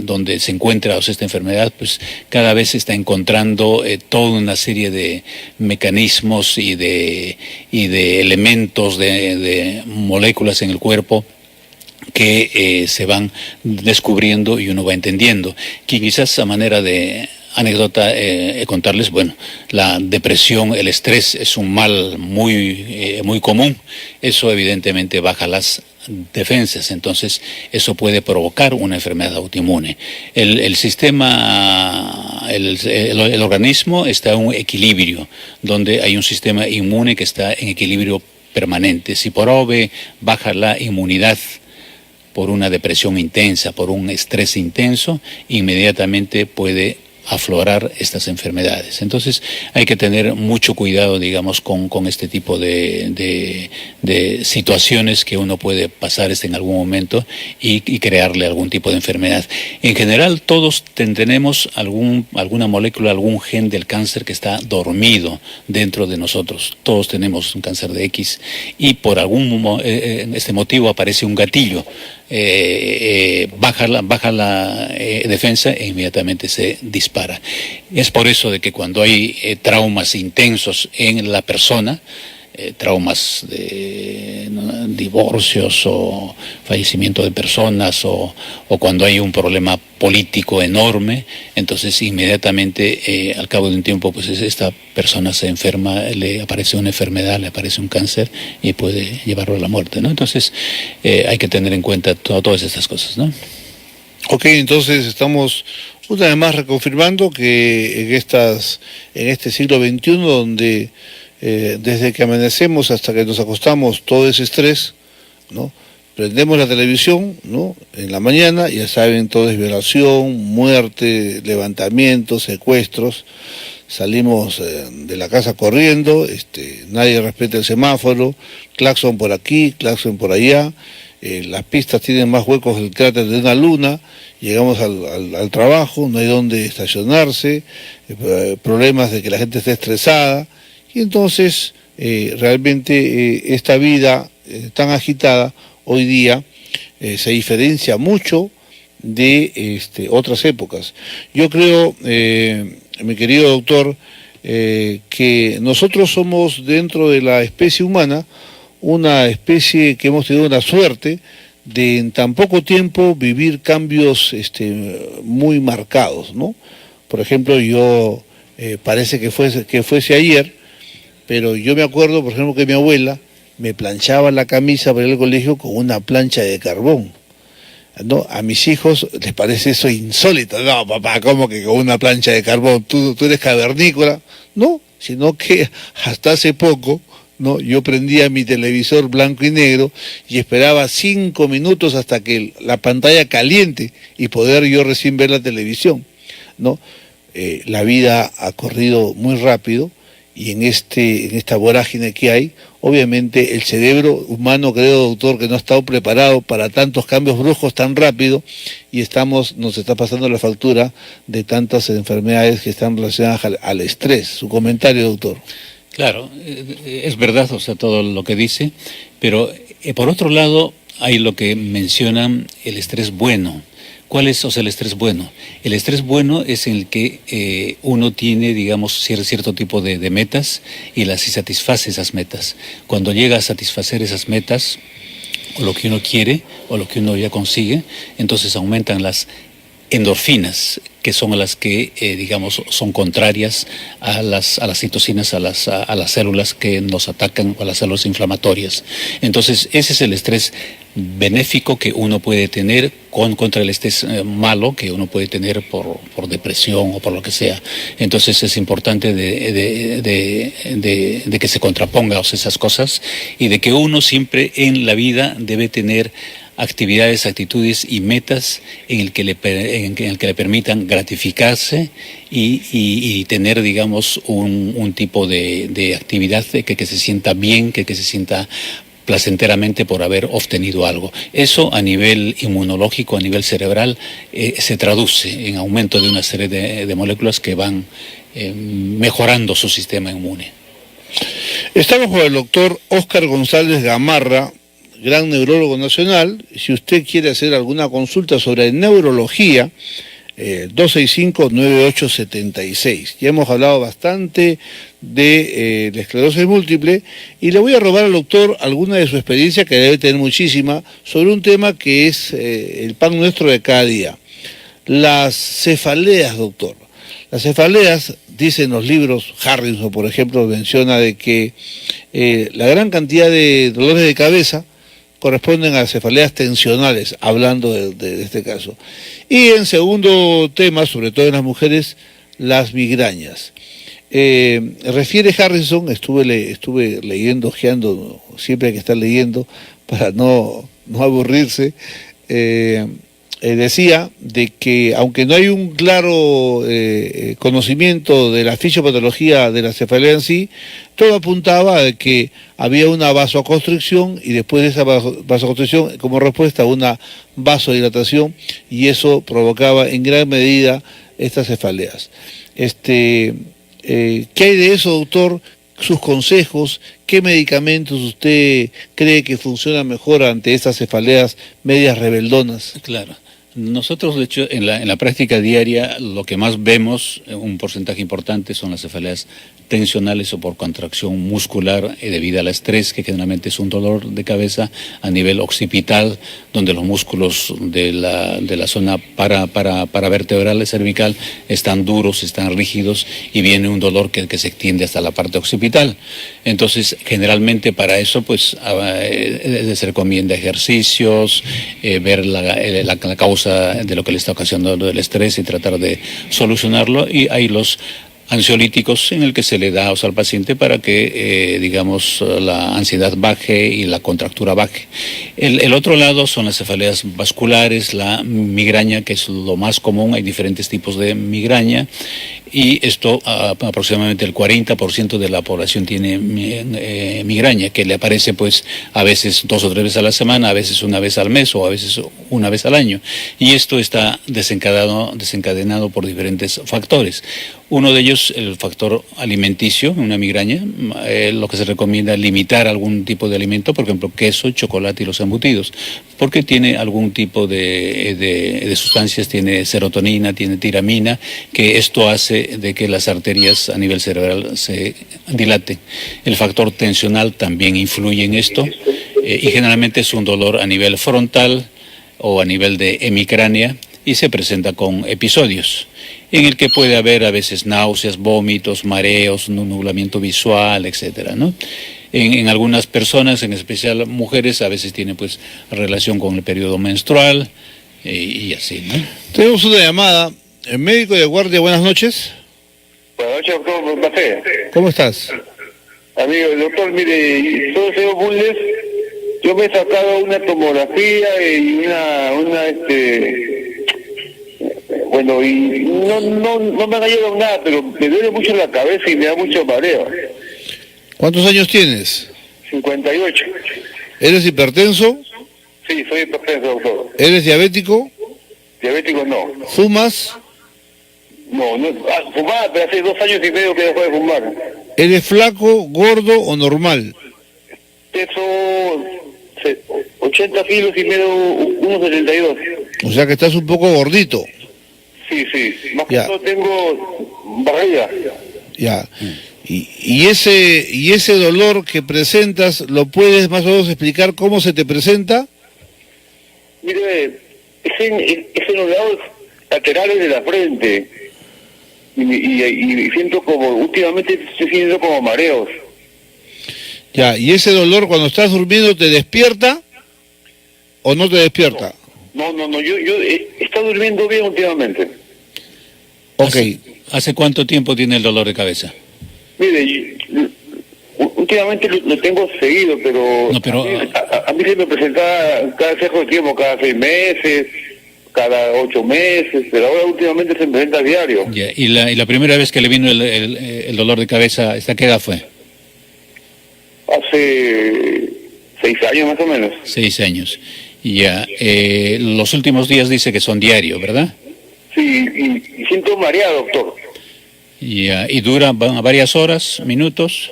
donde se encuentra esta enfermedad, pues cada vez se está encontrando toda una serie de mecanismos y de elementos, de moléculas en el cuerpo que se van descubriendo y uno va entendiendo. Que quizás a manera de anécdota contarles, bueno, la depresión, el estrés es un mal muy común. Eso evidentemente baja las defensas, entonces eso puede provocar una enfermedad autoinmune. El sistema, el organismo está en un equilibrio, donde hay un sistema inmune que está en equilibrio permanente. Si por OVE baja la inmunidad por una depresión intensa, por un estrés intenso, inmediatamente puede aflorar estas enfermedades. Entonces hay que tener mucho cuidado, digamos, con este tipo de situaciones que uno puede pasar en algún momento y crearle algún tipo de enfermedad. En general todos tenemos alguna molécula, algún gen del cáncer que está dormido dentro de nosotros. Todos tenemos un cáncer de X y por algún este motivo aparece un gatillo. Baja la defensa e inmediatamente se dispara. Es por eso de que cuando hay traumas intensos en la persona, traumas de divorcios o fallecimiento de personas o cuando hay un problema político enorme, entonces inmediatamente al cabo de un tiempo pues esta persona se enferma, le aparece una enfermedad, le aparece un cáncer y puede llevarlo a la muerte, ¿no? Entonces hay que tener en cuenta todas estas cosas, ¿no? Ok, entonces estamos una vez más reconfirmando que en este siglo XXI donde desde que amanecemos hasta que nos acostamos todo ese estrés, ¿no? Prendemos la televisión, ¿no? En la mañana, ya saben, todo es violación, muerte, levantamientos, secuestros. Salimos de la casa corriendo, nadie respeta el semáforo, claxon por aquí, claxon por allá, las pistas tienen más huecos que el cráter de una luna, llegamos al trabajo, no hay dónde estacionarse, problemas de que la gente esté estresada. Y entonces, realmente esta vida tan agitada hoy día se diferencia mucho de otras épocas. Yo creo, mi querido doctor, que nosotros somos dentro de la especie humana una especie que hemos tenido la suerte de en tan poco tiempo vivir cambios muy marcados, ¿no? Por ejemplo, yo parece que fuese ayer, pero yo me acuerdo, por ejemplo, que mi abuela me planchaba la camisa para ir al colegio con una plancha de carbón, ¿no? A mis hijos les parece eso insólito. No, papá, ¿cómo que con una plancha de carbón? ¿Tú eres cavernícola? No, sino que hasta hace poco, ¿no? Yo prendía mi televisor blanco y negro y esperaba 5 minutos hasta que la pantalla caliente y poder yo recién ver la televisión, ¿no? La vida ha corrido muy rápido. Y en esta vorágine que hay, obviamente el cerebro humano, creo, doctor, que no ha estado preparado para tantos cambios bruscos tan rápido y nos está pasando la factura de tantas enfermedades que están relacionadas al estrés. Su comentario, doctor. Claro, es verdad, o sea, todo lo que dice, pero por otro lado hay lo que mencionan el estrés bueno. ¿Cuál es, el estrés bueno? El estrés bueno es en el que uno tiene, digamos, cierto tipo de metas y y satisface esas metas. Cuando llega a satisfacer esas metas, o lo que uno quiere, o lo que uno ya consigue, entonces aumentan las endorfinas, que son las que, digamos, son contrarias a las citocinas, a las células que nos atacan, o a las células inflamatorias. Entonces, ese es el estrés benéfico que uno puede tener contra el estrés malo que uno puede tener por depresión o por lo que sea. Entonces es importante de que se contrapongan esas cosas y de que uno siempre en la vida debe tener actividades, actitudes y metas en el que le permitan gratificarse y tener, digamos, un tipo de actividad que se sienta bien, que se sienta placenteramente por haber obtenido algo. Eso a nivel inmunológico, a nivel cerebral, se traduce en aumento de una serie de moléculas que van mejorando su sistema inmune. Estamos con el doctor Óscar González Gamarra, gran neurólogo nacional. Si usted quiere hacer alguna consulta sobre neurología, 265-9876. Ya hemos hablado bastante de la esclerosis múltiple y le voy a robar al doctor alguna de su experiencia, que debe tener muchísima, sobre un tema que es el pan nuestro de cada día. Las cefaleas, doctor. Las cefaleas, dicen los libros, Harrison, por ejemplo, menciona de que la gran cantidad de dolores de cabeza corresponden a cefaleas tensionales, hablando de este caso. Y en segundo tema, sobre todo en las mujeres, las migrañas. Refiere Harrison, estuve leyendo, ojeando, siempre hay que estar leyendo para no aburrirse, decía de que aunque no hay un claro conocimiento de la fisiopatología de la cefalea en sí, todo apuntaba a que había una vasoconstricción y después de esa vasoconstricción como respuesta una vasodilatación, y eso provocaba en gran medida estas cefaleas. ¿Qué hay de eso, doctor? Sus consejos, ¿qué medicamentos usted cree que funcionan mejor ante estas cefaleas medias rebeldonas? Claro. Nosotros, de hecho, en la práctica diaria, lo que más vemos, un porcentaje importante, son las cefaleas tensionales o por contracción muscular debido al estrés, que generalmente es un dolor de cabeza a nivel occipital, donde los músculos de la zona paravertebral cervical están duros, están rígidos, y viene un dolor que se extiende hasta la parte occipital. Entonces, generalmente para eso, pues, se recomienda ejercicios, ver la causa de lo que le está ocasionando el estrés y tratar de solucionarlo, y hay los ansiolíticos en el que se le da al paciente para que, digamos, la ansiedad baje y la contractura baje. El otro lado son las cefaleas vasculares, la migraña, que es lo más común. Hay diferentes tipos de migraña, y esto aproximadamente el 40% de la población tiene migraña, que le aparece pues a veces 2 o 3 veces a la semana, a veces una vez al mes o a veces una vez al año. Y esto está desencadenado por diferentes factores. Uno de ellos, el factor alimenticio, una migraña. Lo que se recomienda es limitar algún tipo de alimento, por ejemplo, queso, chocolate y los embutidos, porque tiene algún tipo de sustancias, tiene serotonina, tiene tiramina, que esto hace de que las arterias a nivel cerebral se dilaten. El factor tensional también influye en esto, y generalmente es un dolor a nivel frontal o a nivel de hemicránea, y se presenta con episodios en el que puede haber a veces náuseas, vómitos, mareos, nublamiento visual, etcétera, ¿no? En algunas personas, en especial mujeres, a veces tiene pues relación con el periodo menstrual, y así, ¿no? Tenemos una llamada. El médico de guardia, buenas noches. Buenas noches, doctor, un placer. ¿Cómo estás? Amigo, doctor, mire, soy el señor Bulnes. Yo me he sacado una tomografía y bueno, y no me ha caído nada, pero me duele mucho la cabeza y me da mucho mareo. ¿Cuántos años tienes? 58. ¿Eres hipertenso? Sí, soy hipertenso, doctor. ¿Eres diabético? Diabético no. ¿Fumas? No, fumaba, pero hace 2 años y medio que dejó de fumar. ¿Eres flaco, gordo o normal? Peso 80 kilos y medio, 1,72. O sea que estás un poco gordito. Sí, más que Ya. todo tengo barriga. Ya. Y ese dolor que presentas, ¿lo puedes más o menos explicar cómo se te presenta? Mire, es en los lados laterales de la frente. Y siento como, últimamente estoy sintiendo como mareos. Ya, ¿y ese dolor cuando estás durmiendo te despierta o no te despierta? No, yo he estado durmiendo bien últimamente. Ok. ¿Hace cuánto tiempo tiene el dolor de cabeza? Mire, últimamente lo tengo seguido, pero, No, pero a mí se me presenta cada cierto tiempo, cada 6 meses, cada 8 meses, pero ahora últimamente se me presenta a diario. ya, y la primera vez que le vino el dolor de cabeza, ¿esta qué edad fue? Hace 6 años más o menos. 6 años. Ya, los últimos días dice que son diarios, ¿verdad? Sí, y siento mareado, doctor. Ya, y dura varias horas, minutos.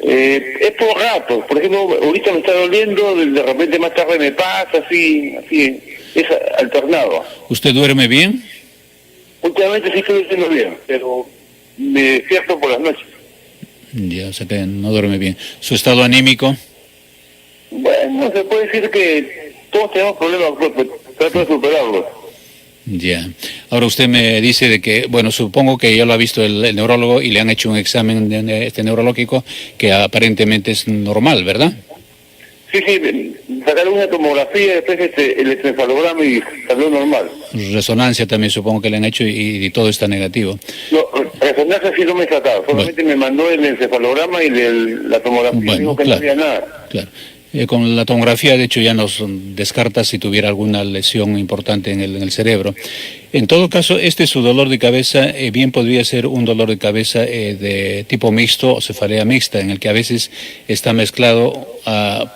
Es por rato, por ejemplo, ahorita me está doliendo, de repente más tarde me pasa, así es alternado. ¿Usted duerme bien? Últimamente sí estoy durmiendo bien, pero me despierto por las noches. Ya, o sea que no duerme bien. ¿Su estado anímico? Bueno, se puede decir que todos tenemos problemas, pero trato de superarlos. Ya. Ahora usted me dice de que, bueno, supongo que ya lo ha visto el neurólogo y le han hecho un examen neurológico que aparentemente es normal, ¿verdad? Sí, sacaron una tomografía, después el encefalograma y salió normal. Resonancia también supongo que le han hecho y todo está negativo. No, resonancia sí no me he sacado, solamente me mandó el encefalograma y la tomografía, Bueno, dijo que claro, no había nada. Claro. Con la tomografía, de hecho, ya nos descarta si tuviera alguna lesión importante en el cerebro. En todo caso, este su dolor de cabeza bien podría ser un dolor de cabeza de tipo mixto o cefalea mixta, en el que a veces está mezclado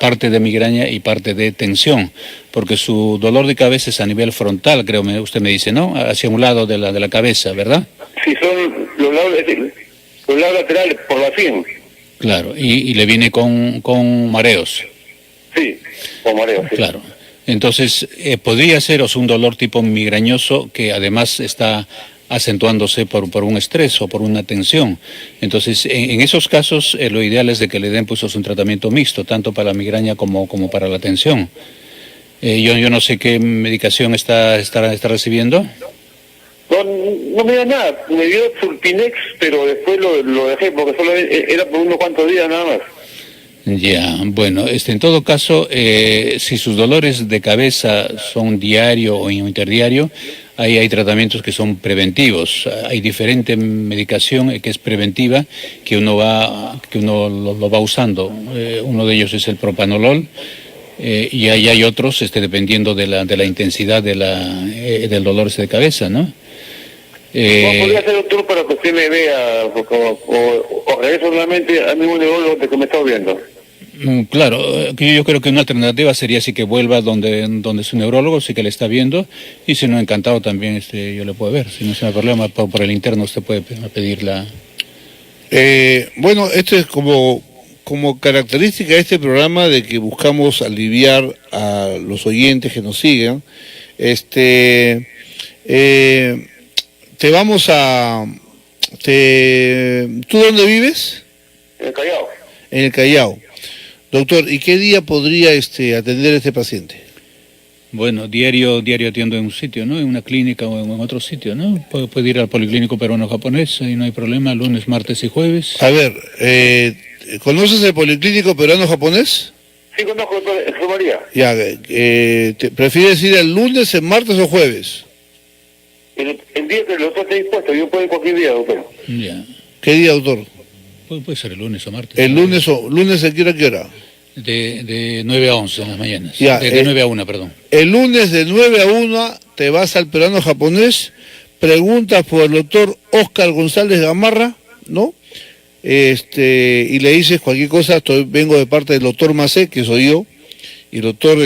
parte de migraña y parte de tensión, porque su dolor de cabeza es a nivel frontal, creo usted me dice, ¿no? Hacia un lado de la cabeza, ¿verdad? Sí, son los lados laterales por la sien. Claro, y le viene con mareos. Sí, con mareo, sí. Claro. Entonces, podría ser un dolor tipo migrañoso que además está acentuándose por un estrés o por una tensión. Entonces, en esos casos, lo ideal es de que le den pues un tratamiento mixto, tanto para la migraña como para la tensión. Yo no sé qué medicación está recibiendo. No me dio nada, me dio Sulpinex, pero después lo dejé porque solo era por unos cuantos días nada más. Ya, bueno, en todo caso, si sus dolores de cabeza son diario o interdiario, ahí hay tratamientos que son preventivos. Hay diferente medicación que es preventiva que uno lo va usando. Uno de ellos es el propanolol. Y ahí hay otros, dependiendo de la intensidad del dolor de cabeza, ¿no? ¿Cómo podría hacer, doctor, para que usted me vea o regreso nuevamente a mi neurólogo que me está viendo? Claro, que yo creo que una alternativa sería sí que vuelva donde su neurólogo, sí que le está viendo, y si no, encantado también yo le puedo ver. Si no es un problema, por el interno usted puede pedirla. Bueno, esto es como característica de este programa de que buscamos aliviar a los oyentes que nos sigan. ¿Tú dónde vives? En el Callao. En el Callao. Doctor, ¿y qué día podría atender a este paciente? Bueno, diario atiendo en un sitio, ¿no? En una clínica o en otro sitio, ¿no? Puede ir al Policlínico Peruano-Japonés, ahí no hay problema, lunes, martes y jueves. A ver, ¿conoces el Policlínico Peruano-Japonés? Sí, conozco, doctor María. Ya, ¿prefieres ir el lunes, el martes o jueves? El día que el doctor esté dispuesto, yo puedo ir cualquier día, doctor. Ya. ¿Qué día, doctor? Puede ser el lunes o martes. El lunes ¿de qué hora? De 9 a 11 en las mañanas. Ya, de 9 a 1, perdón. El lunes de 9 a 1 te vas al Peruano Japonés, preguntas por el doctor Óscar González Gamarra, ¿no? Y le dices cualquier cosa, vengo de parte del doctor Macé, que soy yo, y el doctor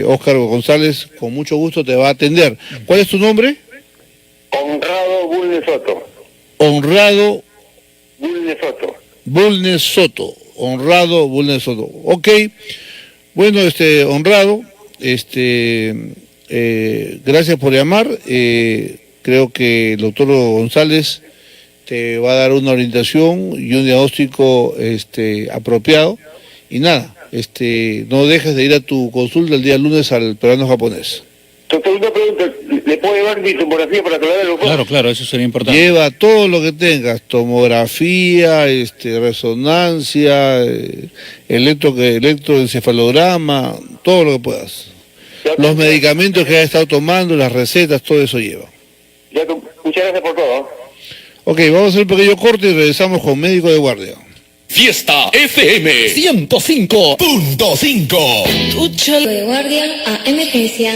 Óscar González con mucho gusto te va a atender. ¿Cuál es tu nombre? Honrado Bulnes Soto. Honrado Bulnes Soto. Bulnes Soto. Honrado Bulnes Soto. Ok. Bueno, Honrado, gracias por llamar. Creo que el doctor González te va a dar una orientación y un diagnóstico apropiado. Y nada, no dejes de ir a tu consulta el día lunes al Peruano Japonés. Doctor, una pregunta, ¿le puedo llevar mi tomografía para que la vea el doctor? Claro, eso sería importante. Lleva todo lo que tengas, tomografía, resonancia, electroencefalograma, todo lo que puedas. Los medicamentos que has estado tomando, las recetas, todo eso lleva. Muchas gracias por todo. Ok, vamos a hacer un pequeño corte y regresamos con Médico de Guardia. Fiesta FM 105.5. Tu chalo de guardia a emergencia.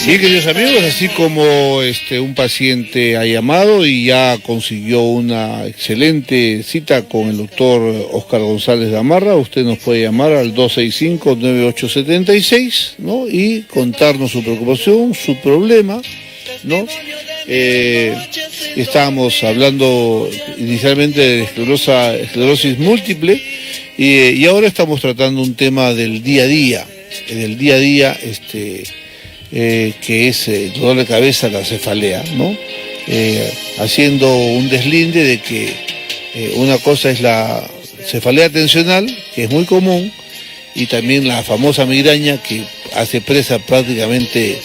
Bien, queridos amigos, así como un paciente ha llamado y ya consiguió una excelente cita con el doctor Óscar González Gamarra, usted nos puede llamar al 265-9876, ¿no? Y contarnos su preocupación, su problema, ¿no? Estábamos hablando inicialmente de esclerosis múltiple y ahora estamos tratando un tema del día a día, que es el dolor de cabeza, la cefalea, ¿no? Haciendo un deslinde de que una cosa es la cefalea tensional, que es muy común, y también la famosa migraña que hace presa prácticamente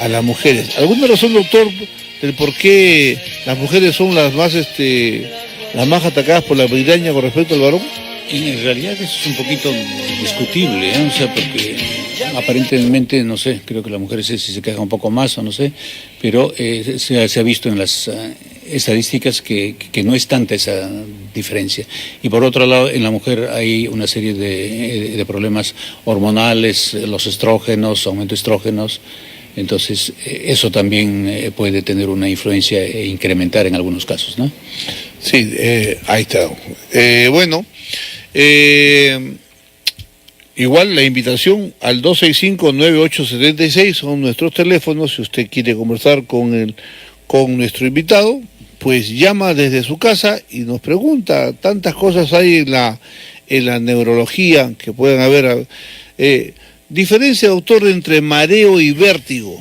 a las mujeres. ¿Alguna razón, doctor, del por qué las mujeres son las más atacadas por la migraña con respecto al varón? En realidad eso es un poquito discutible, ¿eh? O sea, porque aparentemente, no sé, creo que las mujeres si se quejan un poco más o no sé, pero se ha visto en las estadísticas que no es tanta esa diferencia. Y por otro lado, en la mujer hay una serie de problemas hormonales, los estrógenos, aumento de estrógenos, entonces eso también puede tener una influencia e incrementar en algunos casos, ¿no? Sí, ahí está. Bueno. Igual la invitación al 265-9876 son nuestros teléfonos. Si usted quiere conversar con nuestro invitado, pues llama desde su casa y nos pregunta. Tantas cosas hay en la neurología que pueden haber. Diferencia, doctor, entre mareo y vértigo.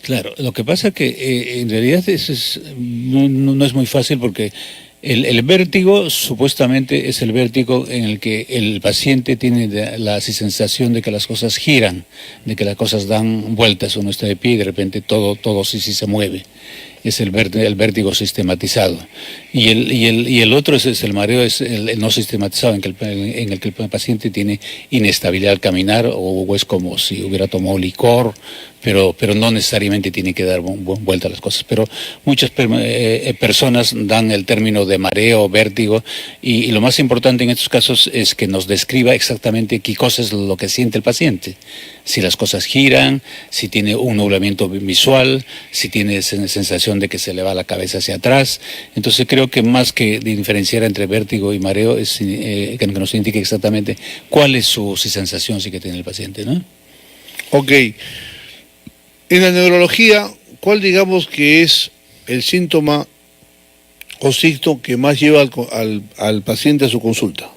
Claro, lo que pasa que en realidad no es muy fácil porque el vértigo supuestamente es el vértigo en el que el paciente tiene la sensación de que las cosas giran, de que las cosas dan vueltas, uno está de pie y de repente todo sí se mueve. Es el vértigo sistematizado. Y el otro es el mareo, es el no sistematizado, en el que el paciente tiene inestabilidad al caminar o es como si hubiera tomado licor, pero no necesariamente tiene que dar vuelta a las cosas. Pero muchas personas dan el término de mareo o vértigo y lo más importante en estos casos es que nos describa exactamente qué cosa es lo que siente el paciente. Si las cosas giran, si tiene un nublamiento visual, si tiene sensación de que se le va la cabeza hacia atrás. Entonces creo que más que diferenciar entre vértigo y mareo es que nos indique exactamente cuál es su sensación sí que tiene el paciente, ¿no? Ok. En la neurología, ¿cuál digamos que es el síntoma o signo que más lleva al paciente a su consulta?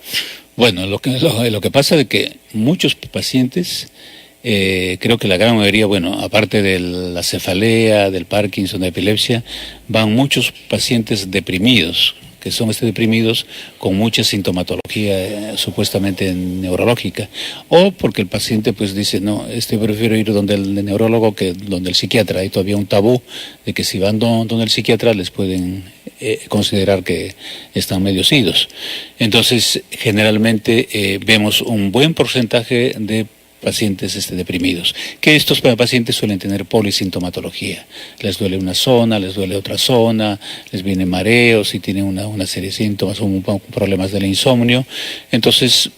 Bueno, lo que pasa es que muchos pacientes, creo que la gran mayoría, bueno, aparte de la cefalea, del Parkinson, de epilepsia, van muchos pacientes deprimidos, que son deprimidos con mucha sintomatología supuestamente neurológica, o porque el paciente pues dice, no, prefiero ir donde el neurólogo que donde el psiquiatra. Hay todavía un tabú de que si van donde el psiquiatra les pueden considerar que están medio idos. Entonces, generalmente vemos un buen porcentaje de pacientes deprimidos, que estos pacientes suelen tener polisintomatología, les duele una zona, les duele otra zona, les viene mareos y tienen una serie de síntomas, problemas del insomnio. Entonces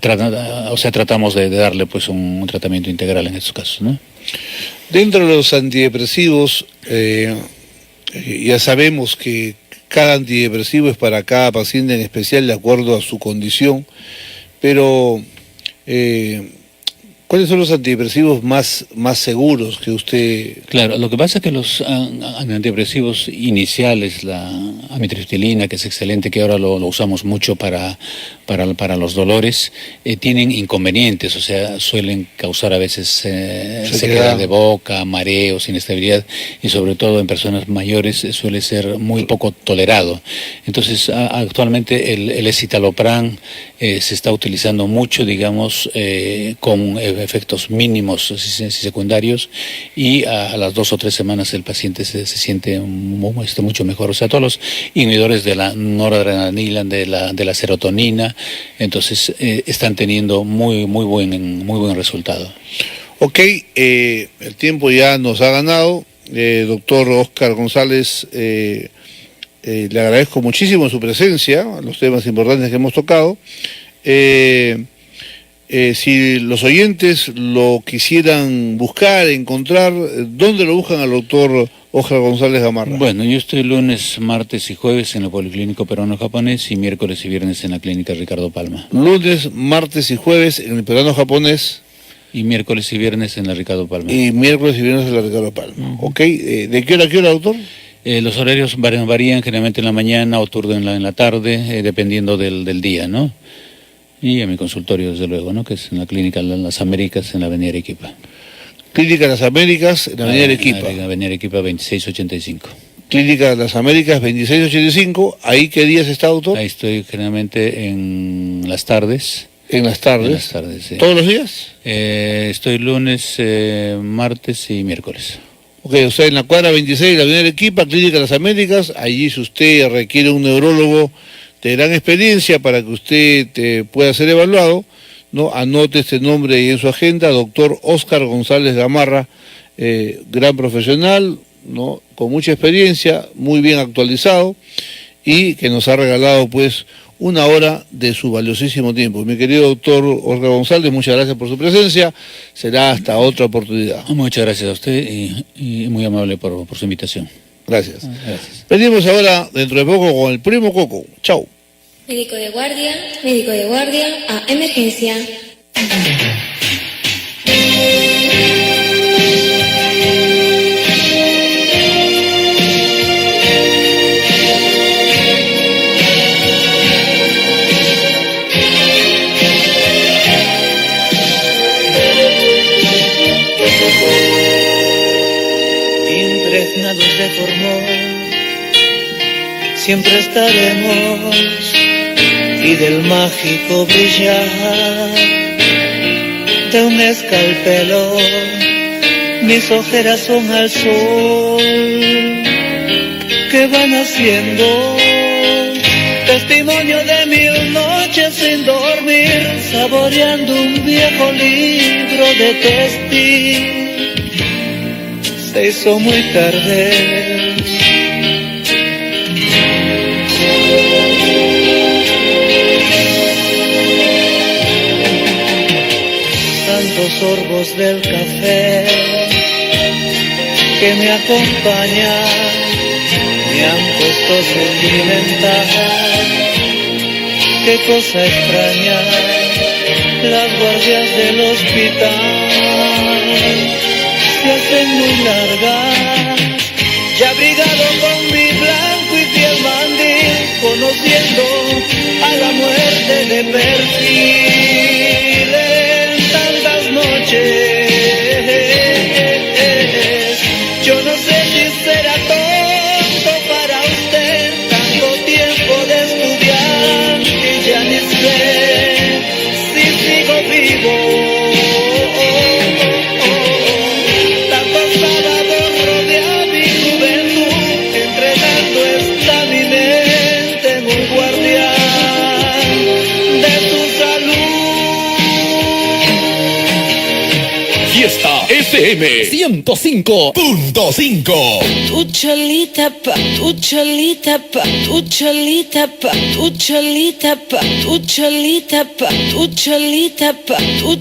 tratamos de darle pues un tratamiento integral en estos casos, ¿no? Dentro de los antidepresivos, ya sabemos que cada antidepresivo es para cada paciente en especial de acuerdo a su condición, pero ¿cuáles son los antidepresivos más seguros que usted...? Claro, lo que pasa es que los antidepresivos iniciales, la amitriptilina, que es excelente, que ahora lo usamos mucho para los dolores, tienen inconvenientes, o sea, suelen causar a veces sequedad de boca, mareos, inestabilidad, y sobre todo en personas mayores suele ser muy poco tolerado. Entonces, actualmente el escitalopram se está utilizando mucho, digamos, con efectos mínimos secundarios, y a las 2 o 3 semanas el paciente se siente mucho mejor. O sea, todos los inhibidores de la noradrenalina, de la serotonina, entonces están teniendo muy buen resultado. Ok, el tiempo ya nos ha ganado. Doctor Óscar González, le agradezco muchísimo su presencia, los temas importantes que hemos tocado. Si los oyentes lo quisieran buscar, encontrar, ¿dónde lo buscan al doctor Óscar González Gamarra? Bueno, yo estoy lunes, martes y jueves en el Policlínico Peruano-Japonés y miércoles y viernes en la Clínica Ricardo Palma. Lunes, martes y jueves en el Peruano-Japonés. Y miércoles y viernes en la Ricardo Palma. Y miércoles y viernes en la Ricardo Palma. ¿Ok? ¿De qué hora a qué hora, doctor? Los horarios varían generalmente en la mañana o turno en la tarde, dependiendo del día, ¿no? Y a mi consultorio, desde luego, ¿no? Que es en la Clínica Las Américas, en la Avenida Arequipa. Clínica Las Américas, en la Avenida Arequipa. En la Avenida Arequipa 2685. Clínica Las Américas 2685. ¿Ahí qué días está, doctor? Ahí estoy generalmente en las tardes. En las tardes. En las tardes, sí. ¿Todos los días? Estoy lunes, martes y miércoles. Ok, o sea, en la cuadra 26 de la Avenida Arequipa, Clínica Las Américas, allí si usted requiere un neurólogo de gran experiencia para que usted pueda ser evaluado, ¿no? Anote este nombre ahí en su agenda, doctor Óscar González Gamarra, gran profesional, ¿no? Con mucha experiencia, muy bien actualizado y que nos ha regalado pues una hora de su valiosísimo tiempo. Mi querido doctor Óscar González, muchas gracias por su presencia, será hasta otra oportunidad. Muchas gracias a usted y muy amable por su invitación. Gracias. Gracias. Venimos ahora dentro de poco con el primo Coco. Chau. Médico de guardia a emergencia. Impregnados de tu amor, siempre estaremos, y del mágico brillar de un escalpelo, mis ojeras son al sol que van haciendo testimonio de 1000 noches sin dormir, saboreando un viejo libro de testigos. Se hizo muy tarde. Tantos sorbos del café que me acompañan me han puesto sentimental. Qué cosa extraña, las guardias del hospital se hacen muy largas, ya abrigado con mi blanco y fiel mandil, conociendo a la muerte de perfil en tantas noches. Yo no sé si será tonto para usted tanto tiempo de estudiante, ya ni sé si sigo vivo. Fiesta FM 105.5. Tu cholita pa, tu cholita pa, tu cholita pa, tu cholita pa, tu cholita pa, tu cholita pa, tu